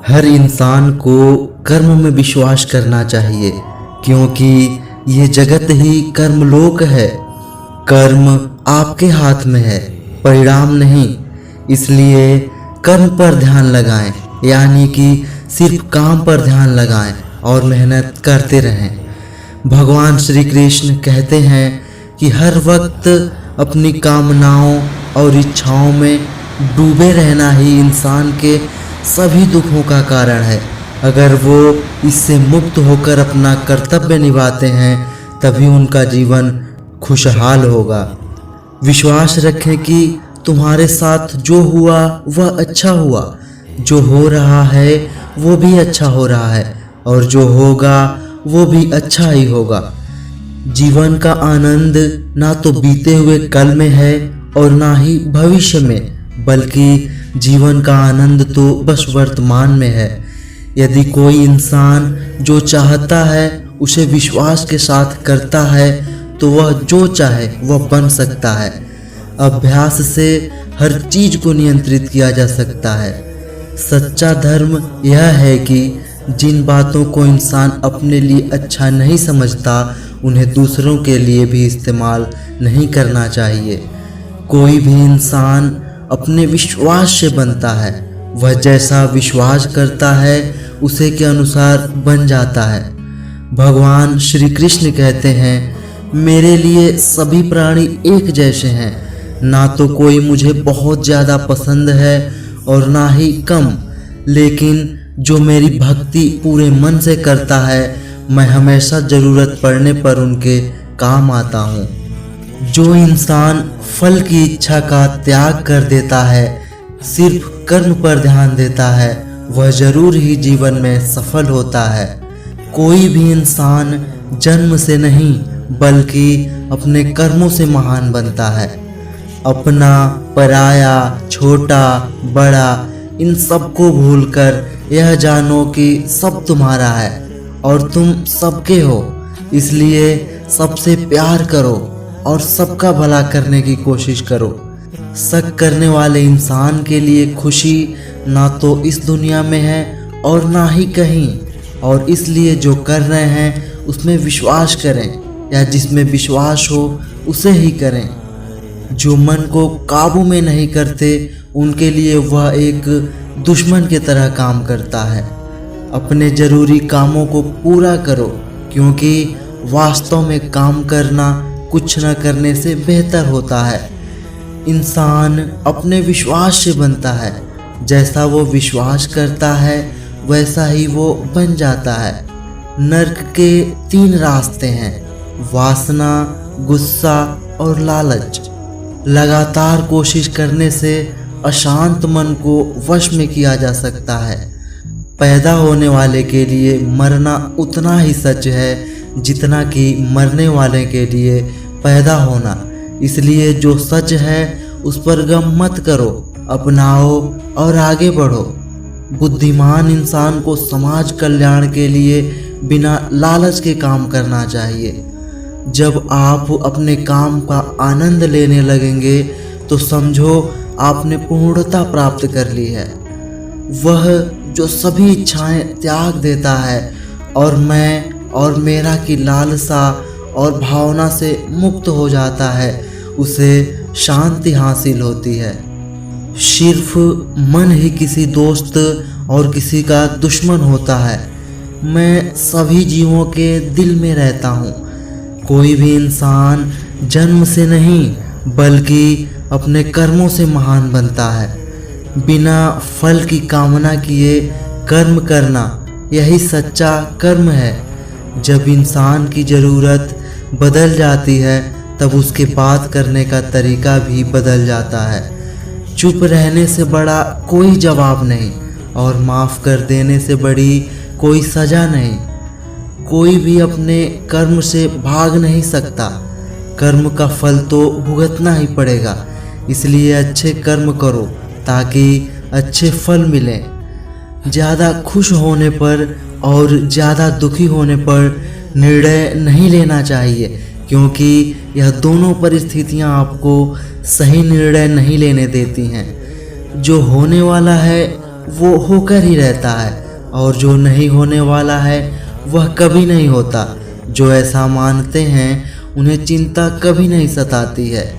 हर इंसान को कर्म में विश्वास करना चाहिए, क्योंकि ये जगत ही कर्मलोक है। कर्म आपके हाथ में है, परिणाम नहीं। इसलिए कर्म पर ध्यान लगाएं, यानी कि सिर्फ काम पर ध्यान लगाएं और मेहनत करते रहें। भगवान श्री कृष्ण कहते हैं कि हर वक्त अपनी कामनाओं और इच्छाओं में डूबे रहना ही इंसान के सभी दुखों का कारण है। अगर वो इससे मुक्त होकर अपना कर्तव्य निभाते हैं तभी उनका जीवन खुशहाल होगा। विश्वास रखें कि तुम्हारे साथ जो हुआ वह अच्छा हुआ, जो हो रहा है वो भी अच्छा हो रहा है और जो होगा वो भी अच्छा ही होगा। जीवन का आनंद ना तो बीते हुए कल में है और ना ही भविष्य में, बल्कि जीवन का आनंद तो बस वर्तमान में है। यदि कोई इंसान जो चाहता है उसे विश्वास के साथ करता है तो वह जो चाहे वह बन सकता है। अभ्यास से हर चीज को नियंत्रित किया जा सकता है। सच्चा धर्म यह है कि जिन बातों को इंसान अपने लिए अच्छा नहीं समझता उन्हें दूसरों के लिए भी इस्तेमाल नहीं करना चाहिए। कोई भी इंसान अपने विश्वास से बनता है, वह जैसा विश्वास करता है उसे के अनुसार बन जाता है। भगवान श्री कृष्ण कहते हैं, मेरे लिए सभी प्राणी एक जैसे हैं, ना तो कोई मुझे बहुत ज़्यादा पसंद है और ना ही कम, लेकिन जो मेरी भक्ति पूरे मन से करता है मैं हमेशा ज़रूरत पड़ने पर उनके काम आता हूँ। जो इंसान फल की इच्छा का त्याग कर देता है, सिर्फ कर्म पर ध्यान देता है, वह जरूर ही जीवन में सफल होता है। कोई भी इंसान जन्म से नहीं बल्कि अपने कर्मों से महान बनता है। अपना, पराया, छोटा, बड़ा, इन सबको भूलकर यह जानो कि सब तुम्हारा है और तुम सबके हो। इसलिए सबसे प्यार करो और सबका भला करने की कोशिश करो। शक करने वाले इंसान के लिए खुशी ना तो इस दुनिया में है और ना ही कहीं, और इसलिए जो कर रहे हैं उसमें विश्वास करें, या जिसमें विश्वास हो उसे ही करें। जो मन को काबू में नहीं करते उनके लिए वह एक दुश्मन की तरह काम करता है। अपने ज़रूरी कामों को पूरा करो, क्योंकि वास्तव में काम करना कुछ न करने से बेहतर होता है। इंसान अपने विश्वास से बनता है, जैसा वो विश्वास करता है वैसा ही वो बन जाता है। नर्क के 3 रास्ते हैं, वासना, गुस्सा और लालच। लगातार कोशिश करने से अशांत मन को वश में किया जा सकता है। पैदा होने वाले के लिए मरना उतना ही सच है जितना कि मरने वाले के लिए पैदा होना। इसलिए जो सच है उस पर गम मत करो, अपनाओ और आगे बढ़ो। बुद्धिमान इंसान को समाज कल्याण के लिए बिना लालच के काम करना चाहिए। जब आप अपने काम का आनंद लेने लगेंगे तो समझो आपने पूर्णता प्राप्त कर ली है। वह जो सभी इच्छाएं त्याग देता है और मैं और मेरा की लालसा और भावना से मुक्त हो जाता है, उसे शांति हासिल होती है। सिर्फ मन ही किसी दोस्त और किसी का दुश्मन होता है। मैं सभी जीवों के दिल में रहता हूँ। कोई भी इंसान जन्म से नहीं बल्कि अपने कर्मों से महान बनता है। बिना फल की कामना किए कर्म करना यही सच्चा कर्म है। जब इंसान की ज़रूरत बदल जाती है तब उसके बात करने का तरीका भी बदल जाता है। चुप रहने से बड़ा कोई जवाब नहीं और माफ़ कर देने से बड़ी कोई सज़ा नहीं। कोई भी अपने कर्म से भाग नहीं सकता। कर्म का फल तो भुगतना ही पड़ेगा। इसलिए अच्छे कर्म करो ताकि अच्छे फल मिलें। ज़्यादा खुश होने पर और ज़्यादा दुखी होने पर निर्णय नहीं लेना चाहिए, क्योंकि यह दोनों परिस्थितियां आपको सही निर्णय नहीं लेने देती हैं। जो होने वाला है वो होकर ही रहता है, और जो नहीं होने वाला है वह कभी नहीं होता। जो ऐसा मानते हैं उन्हें चिंता कभी नहीं सताती है।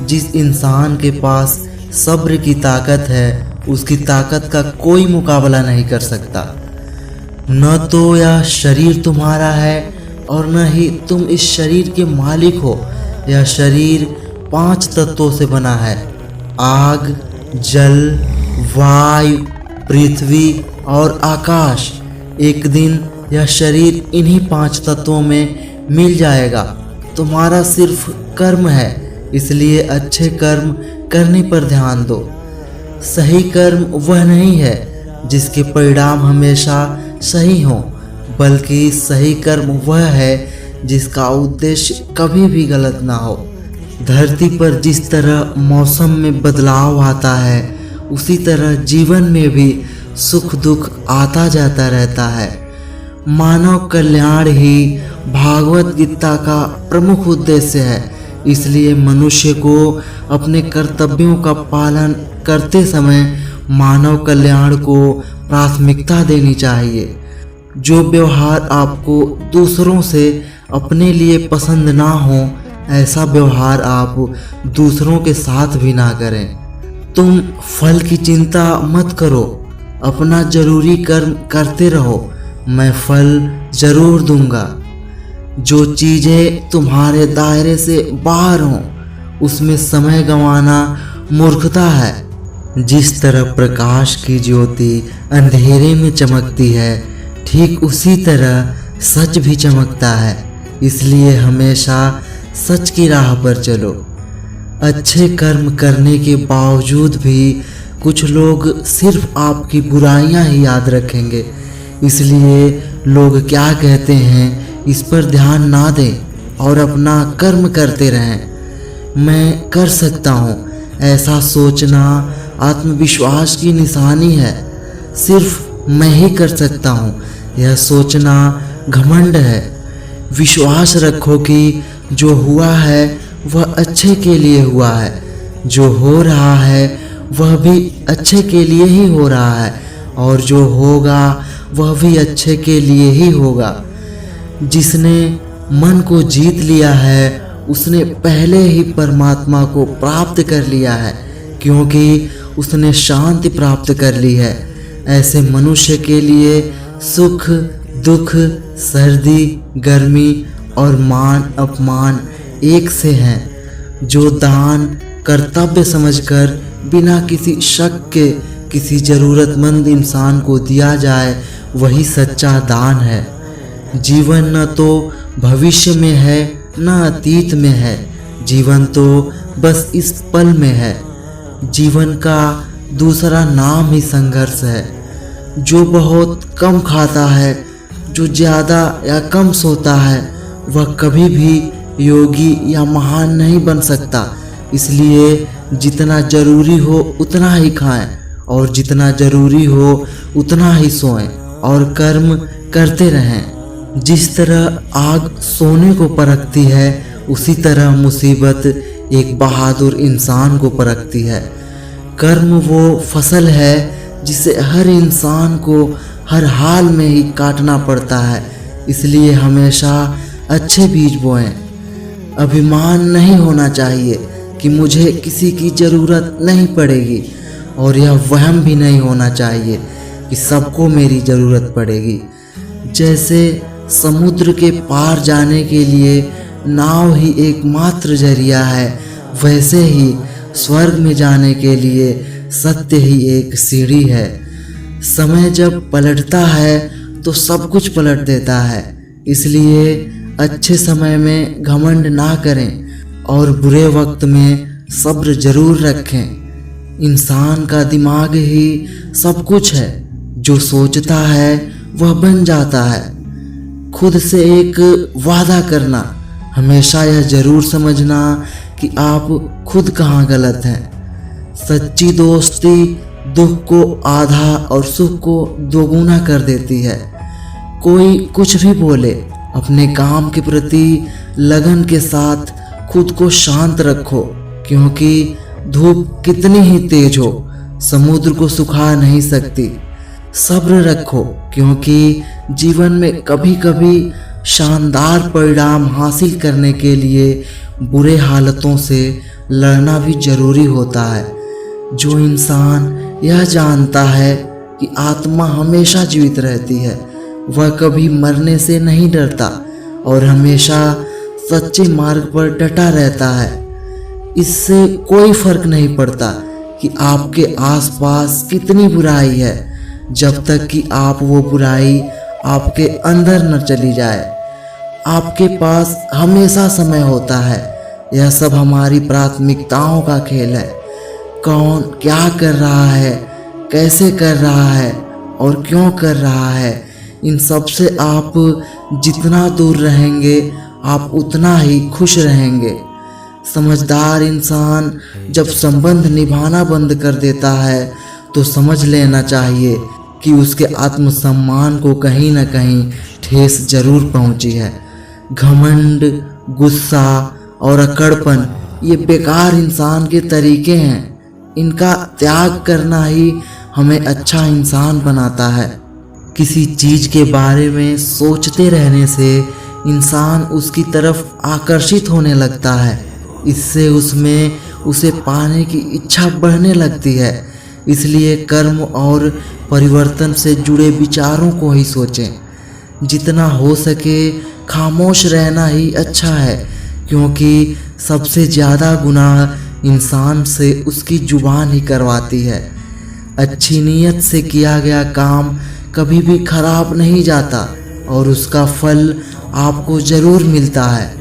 जिस इंसान के पास सब्र की ताकत है उसकी ताकत का कोई मुकाबला नहीं कर सकता। न तो यह शरीर तुम्हारा है और न ही तुम इस शरीर के मालिक हो। यह शरीर 5 तत्वों से बना है: आग, जल, वायु, पृथ्वी और आकाश। एक दिन यह शरीर इन्हीं 5 तत्वों में मिल जाएगा। तुम्हारा सिर्फ कर्म है, इसलिए अच्छे कर्म करने पर ध्यान दो। सही कर्म वह नहीं है जिसके परिणाम हमेशा सही हों, बल्कि सही कर्म वह है जिसका उद्देश्य कभी भी गलत ना हो। धरती पर जिस तरह मौसम में बदलाव आता है, उसी तरह जीवन में भी सुख दुख आता जाता रहता है। मानव कल्याण ही भागवत गीता का प्रमुख उद्देश्य है। इसलिए मनुष्य को अपने कर्तव्यों का पालन करते समय मानव कल्याण को प्राथमिकता देनी चाहिए। जो व्यवहार आपको दूसरों से अपने लिए पसंद ना हो, ऐसा व्यवहार आप दूसरों के साथ भी ना करें। तुम फल की चिंता मत करो, अपना जरूरी कर्म करते रहो, मैं फल जरूर दूंगा। जो चीज़ें तुम्हारे दायरे से बाहर हों उसमें समय गंवाना मूर्खता है। जिस तरह प्रकाश की ज्योति अंधेरे में चमकती है, ठीक उसी तरह सच भी चमकता है। इसलिए हमेशा सच की राह पर चलो। अच्छे कर्म करने के बावजूद भी कुछ लोग सिर्फ आपकी बुराइयां ही याद रखेंगे। इसलिए लोग क्या कहते हैं इस पर ध्यान ना दें और अपना कर्म करते रहें। मैं कर सकता हूँ, ऐसा सोचना आत्मविश्वास की निशानी है। सिर्फ मैं ही कर सकता हूँ, यह सोचना घमंड है। विश्वास रखो कि जो हुआ है वह अच्छे के लिए हुआ है, जो हो रहा है वह भी अच्छे के लिए ही हो रहा है, और जो होगा वह भी अच्छे के लिए ही होगा। जिसने मन को जीत लिया है उसने पहले ही परमात्मा को प्राप्त कर लिया है, क्योंकि उसने शांति प्राप्त कर ली है। ऐसे मनुष्य के लिए सुख दुख, सर्दी गर्मी और मान अपमान एक से हैं। जो दान कर्तव्य समझकर बिना किसी शक के किसी ज़रूरतमंद इंसान को दिया जाए, वही सच्चा दान है। जीवन न तो भविष्य में है न अतीत में है, जीवन तो बस इस पल में है। जीवन का दूसरा नाम ही संघर्ष है। जो बहुत कम खाता है, जो ज़्यादा या कम सोता है, वह कभी भी योगी या महान नहीं बन सकता। इसलिए जितना ज़रूरी हो उतना ही खाएं और जितना ज़रूरी हो उतना ही सोएं और कर्म करते रहें। जिस तरह आग सोने को परखती है, उसी तरह मुसीबत एक बहादुर इंसान को परखती है। कर्म वो फसल है जिसे हर इंसान को हर हाल में ही काटना पड़ता है। इसलिए हमेशा अच्छे बीज बोएं। अभिमान नहीं होना चाहिए कि मुझे किसी की ज़रूरत नहीं पड़ेगी, और यह वहम भी नहीं होना चाहिए कि सबको मेरी ज़रूरत पड़ेगी। जैसे समुद्र के पार जाने के लिए नाव ही एकमात्र जरिया है, वैसे ही स्वर्ग में जाने के लिए सत्य ही एक सीढ़ी है। समय जब पलटता है तो सब कुछ पलट देता है। इसलिए अच्छे समय में घमंड ना करें और बुरे वक्त में सब्र जरूर रखें। इंसान का दिमाग ही सब कुछ है। जो सोचता है वह बन जाता है। खुद से एक वादा करना, हमेशा यह जरूर समझना कि आप खुद कहाँ गलत हैं। सच्ची दोस्ती दुख को आधा और सुख को दोगुना कर देती है। कोई कुछ भी बोले, अपने काम के प्रति लगन के साथ खुद को शांत रखो, क्योंकि धूप कितनी ही तेज हो, समुद्र को सुखा नहीं सकती। सब्र रखो, क्योंकि जीवन में कभी कभी शानदार परिणाम हासिल करने के लिए बुरे हालतों से लड़ना भी जरूरी होता है। जो इंसान यह जानता है कि आत्मा हमेशा जीवित रहती है, वह कभी मरने से नहीं डरता और हमेशा सच्चे मार्ग पर डटा रहता है। इससे कोई फर्क नहीं पड़ता कि आपके आसपास कितनी बुराई है, जब तक कि आप वो बुराई आपके अंदर न चली जाए। आपके पास हमेशा समय होता है। यह सब हमारी प्राथमिकताओं का खेल है। कौन क्या कर रहा है, कैसे कर रहा है और क्यों कर रहा है, इन सब से आप जितना दूर रहेंगे आप उतना ही खुश रहेंगे। समझदार इंसान जब संबंध निभाना बंद कर देता है तो समझ लेना चाहिए कि उसके आत्मसम्मान को कहीं न कहीं ठेस जरूर पहुंची है। घमंड, गुस्सा और अकड़पन ये बेकार इंसान के तरीके हैं। इनका त्याग करना ही हमें अच्छा इंसान बनाता है। किसी चीज के बारे में सोचते रहने से इंसान उसकी तरफ आकर्षित होने लगता है। इससे उसमें उसे पाने की इच्छा बढ़ने लगती है। इसलिए कर्म और परिवर्तन से जुड़े विचारों को ही सोचें। जितना हो सके खामोश रहना ही अच्छा है, क्योंकि सबसे ज़्यादा गुनाह इंसान से उसकी जुबान ही करवाती है। अच्छी नीयत से किया गया काम कभी भी खराब नहीं जाता और उसका फल आपको ज़रूर मिलता है।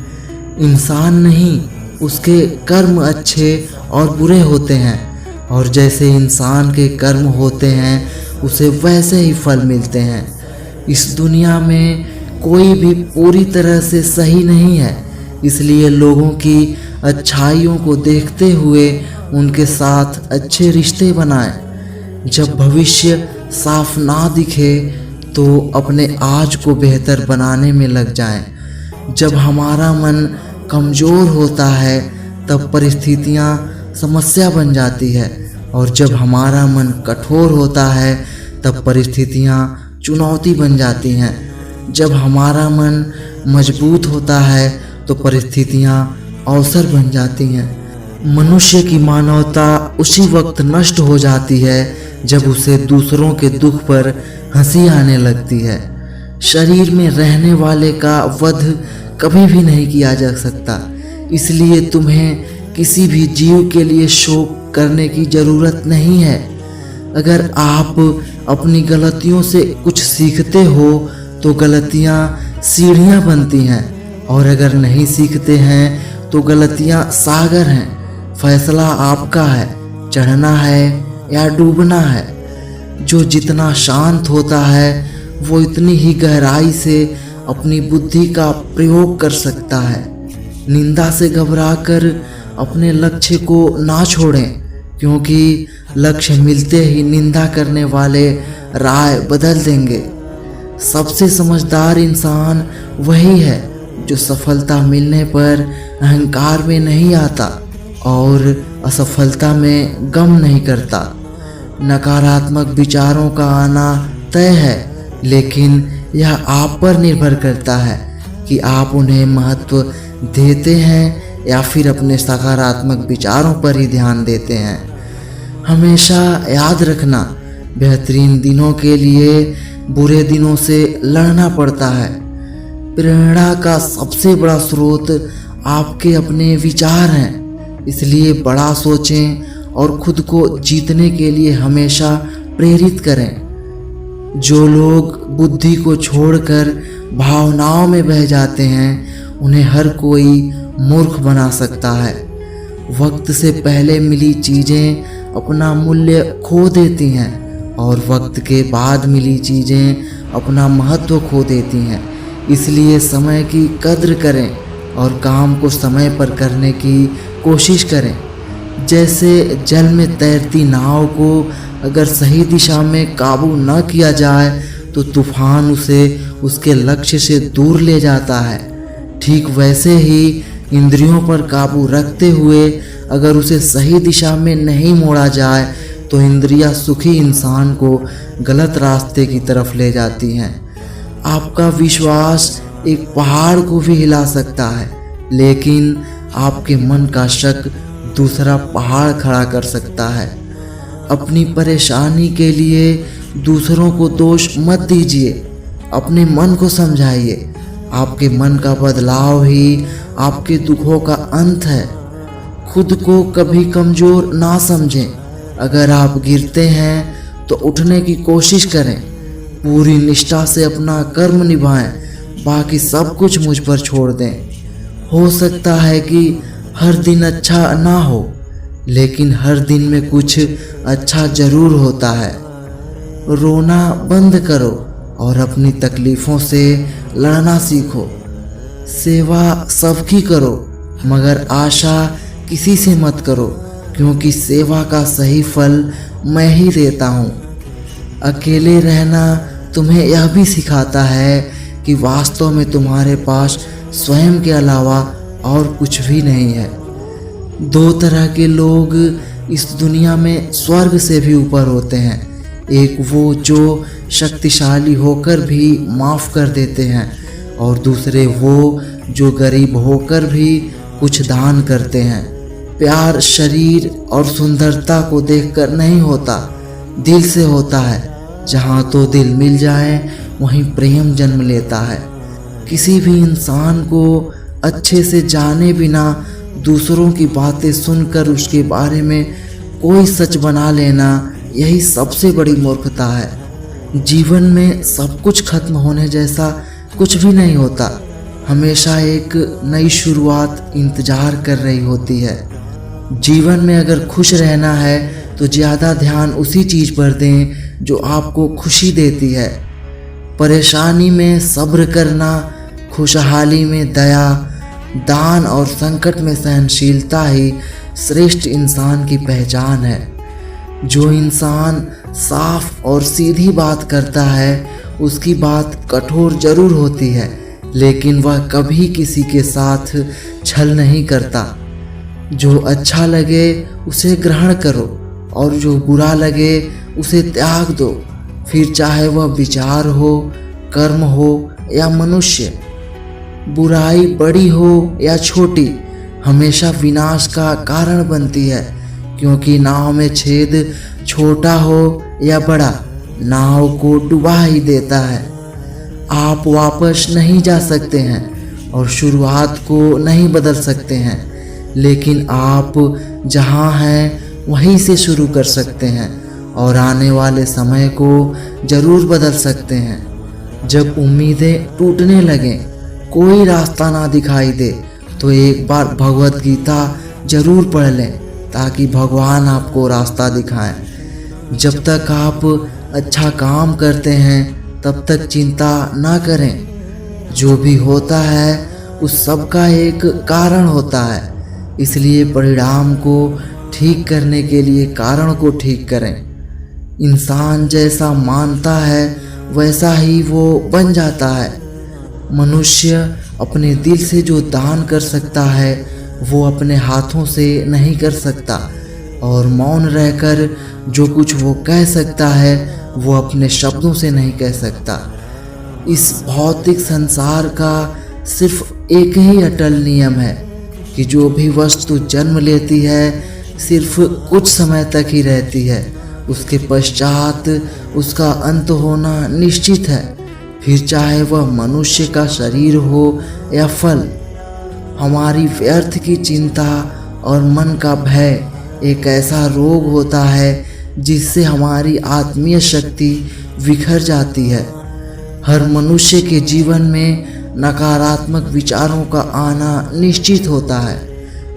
इंसान नहीं, उसके कर्म अच्छे और बुरे होते हैं, और जैसे इंसान के कर्म होते हैं उसे वैसे ही फल मिलते हैं। इस दुनिया में कोई भी पूरी तरह से सही नहीं है, इसलिए लोगों की अच्छाइयों को देखते हुए उनके साथ अच्छे रिश्ते बनाएं। जब भविष्य साफ ना दिखे तो अपने आज को बेहतर बनाने में लग जाएं। जब हमारा मन कमज़ोर होता है तब परिस्थितियाँ समस्या बन जाती है, और जब हमारा मन कठोर होता है तब परिस्थितियाँ चुनौती बन जाती हैं। जब हमारा मन मजबूत होता है तो परिस्थितियाँ अवसर बन जाती हैं। मनुष्य की मानवता उसी वक्त नष्ट हो जाती है जब उसे दूसरों के दुख पर हंसी आने लगती है। शरीर में रहने वाले का वध कभी भी नहीं किया जा सकता, इसलिए तुम्हें किसी भी जीव के लिए शोक करने की ज़रूरत नहीं है। अगर आप अपनी गलतियों से कुछ सीखते हो तो गलतियाँ सीढ़ियाँ बनती हैं, और अगर नहीं सीखते हैं तो गलतियाँ सागर हैं। फैसला आपका है, चढ़ना है या डूबना है। जो जितना शांत होता है वो इतनी ही गहराई से अपनी बुद्धि का प्रयोग कर सकता है। निंदा से घबराकर अपने लक्ष्य को ना छोड़ें, क्योंकि लक्ष्य मिलते ही निंदा करने वाले राय बदल देंगे। सबसे समझदार इंसान वही है जो सफलता मिलने पर अहंकार में नहीं आता और असफलता में गम नहीं करता। नकारात्मक विचारों का आना तय है, लेकिन यह आप पर निर्भर करता है कि आप उन्हें महत्व देते हैं या फिर अपने सकारात्मक विचारों पर ही ध्यान देते हैं। हमेशा याद रखना, बेहतरीन दिनों के लिए बुरे दिनों से लड़ना पड़ता है। प्रेरणा का सबसे बड़ा स्रोत आपके अपने विचार हैं, इसलिए बड़ा सोचें और खुद को जीतने के लिए हमेशा प्रेरित करें। जो लोग बुद्धि को छोड़कर भावनाओं में बह जाते हैं उन्हें हर कोई मूर्ख बना सकता है। वक्त से पहले मिली चीज़ें अपना मूल्य खो देती हैं और वक्त के बाद मिली चीज़ें अपना महत्व खो देती हैं। इसलिए समय की कद्र करें और काम को समय पर करने की कोशिश करें। जैसे जल में तैरती नाव को अगर सही दिशा में काबू न किया जाए तो तूफान उसे उसके लक्ष्य से दूर ले जाता है। ठीक वैसे ही इंद्रियों पर काबू रखते हुए अगर उसे सही दिशा में नहीं मोड़ा जाए तो इंद्रियां सुखी इंसान को गलत रास्ते की तरफ ले जाती हैं। आपका विश्वास एक पहाड़ को भी हिला सकता है, लेकिन आपके मन का शक दूसरा पहाड़ खड़ा कर सकता है। अपनी परेशानी के लिए दूसरों को दोष मत दीजिए, अपने मन को समझाइए। आपके मन का बदलाव ही आपके दुखों का अंत है। खुद को कभी कमज़ोर ना समझें। अगर आप गिरते हैं तो उठने की कोशिश करें। पूरी निष्ठा से अपना कर्म निभाएं, बाकी सब कुछ मुझ पर छोड़ दें। हो सकता है कि हर दिन अच्छा ना हो, लेकिन हर दिन में कुछ अच्छा ज़रूर होता है। रोना बंद करो और अपनी तकलीफ़ों से लड़ना सीखो। सेवा सबकी करो, मगर आशा किसी से मत करो, क्योंकि सेवा का सही फल मैं ही देता हूँ। अकेले रहना तुम्हें यह भी सिखाता है कि वास्तव में तुम्हारे पास स्वयं के अलावा और कुछ भी नहीं है। दो तरह के लोग इस दुनिया में स्वर्ग से भी ऊपर होते हैं। एक वो जो शक्तिशाली होकर भी माफ़ कर देते हैं, और दूसरे वो जो गरीब होकर भी कुछ दान करते हैं। प्यार शरीर और सुंदरता को देखकर नहीं होता, दिल से होता है। जहाँ तो दिल मिल जाए वहीं प्रेम जन्म लेता है। किसी भी इंसान को अच्छे से जाने बिना दूसरों की बातें सुनकर उसके बारे में कोई सच बना लेना, यही सबसे बड़ी मूर्खता है। जीवन में सब कुछ खत्म होने जैसा कुछ भी नहीं होता। हमेशा एक नई शुरुआत इंतजार कर रही होती है। जीवन में अगर खुश रहना है तो ज़्यादा ध्यान उसी चीज़ पर दें जो आपको खुशी देती है। परेशानी में सब्र करना, खुशहाली में दया, दान और संकट में सहनशीलता ही श्रेष्ठ इंसान की पहचान है। जो इंसान साफ और सीधी बात करता है, उसकी बात कठोर जरूर होती है, लेकिन वह कभी किसी के साथ छल नहीं करता। जो अच्छा लगे उसे ग्रहण करो, और जो बुरा लगे उसे त्याग दो। फिर चाहे वह विचार हो, कर्म हो या मनुष्य। बुराई बड़ी हो या छोटी, हमेशा विनाश का कारण बनती है, क्योंकि नाव में छेद छोटा हो या बड़ा, नाव को डुबा ही देता है। आप वापस नहीं जा सकते हैं और शुरुआत को नहीं बदल सकते हैं, लेकिन आप जहां हैं वहीं से शुरू कर सकते हैं और आने वाले समय को जरूर बदल सकते हैं। जब उम्मीदें टूटने लगें, कोई रास्ता ना दिखाई दे, तो एक बार भगवत गीता जरूर पढ़ लें, ताकि भगवान आपको रास्ता दिखाएं। जब तक आप अच्छा काम करते हैं तब तक चिंता ना करें। जो भी होता है उस सब का एक कारण होता है, इसलिए परिणाम को ठीक करने के लिए कारण को ठीक करें। इंसान जैसा मानता है वैसा ही वो बन जाता है। मनुष्य अपने दिल से जो दान कर सकता है वो अपने हाथों से नहीं कर सकता, और मौन रहकर जो कुछ वो कह सकता है वो अपने शब्दों से नहीं कह सकता। इस भौतिक संसार का सिर्फ एक ही अटल नियम है कि जो भी वस्तु जन्म लेती है सिर्फ कुछ समय तक ही रहती है, उसके पश्चात उसका अंत होना निश्चित है। फिर चाहे वह मनुष्य का शरीर हो या फल। हमारी व्यर्थ की चिंता और मन का भय एक ऐसा रोग होता है जिससे हमारी आत्मीय शक्ति बिखर जाती है। हर मनुष्य के जीवन में नकारात्मक विचारों का आना निश्चित होता है,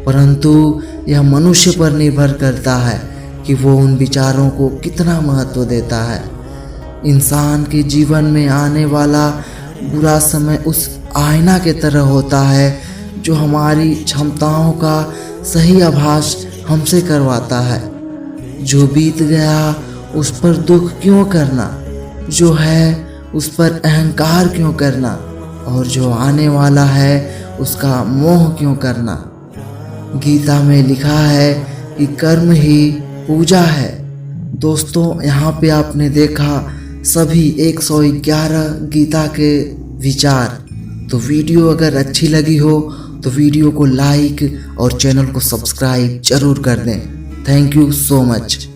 परंतु यह मनुष्य पर निर्भर करता है कि वो उन विचारों को कितना महत्व देता है। इंसान के जीवन में आने वाला बुरा समय उस आईना के तरह होता है जो हमारी क्षमताओं का सही आभास हमसे करवाता है। जो बीत गया उस पर दुख क्यों करना, जो है उस पर अहंकार क्यों करना, और जो आने वाला है उसका मोह क्यों करना। गीता में लिखा है कि कर्म ही पूजा है। दोस्तों यहाँ पे आपने देखा सभी 111 गीता के विचार। तो वीडियो अगर अच्छी लगी हो तो वीडियो को लाइक और चैनल को सब्सक्राइब जरूर कर दें। Thank you so much.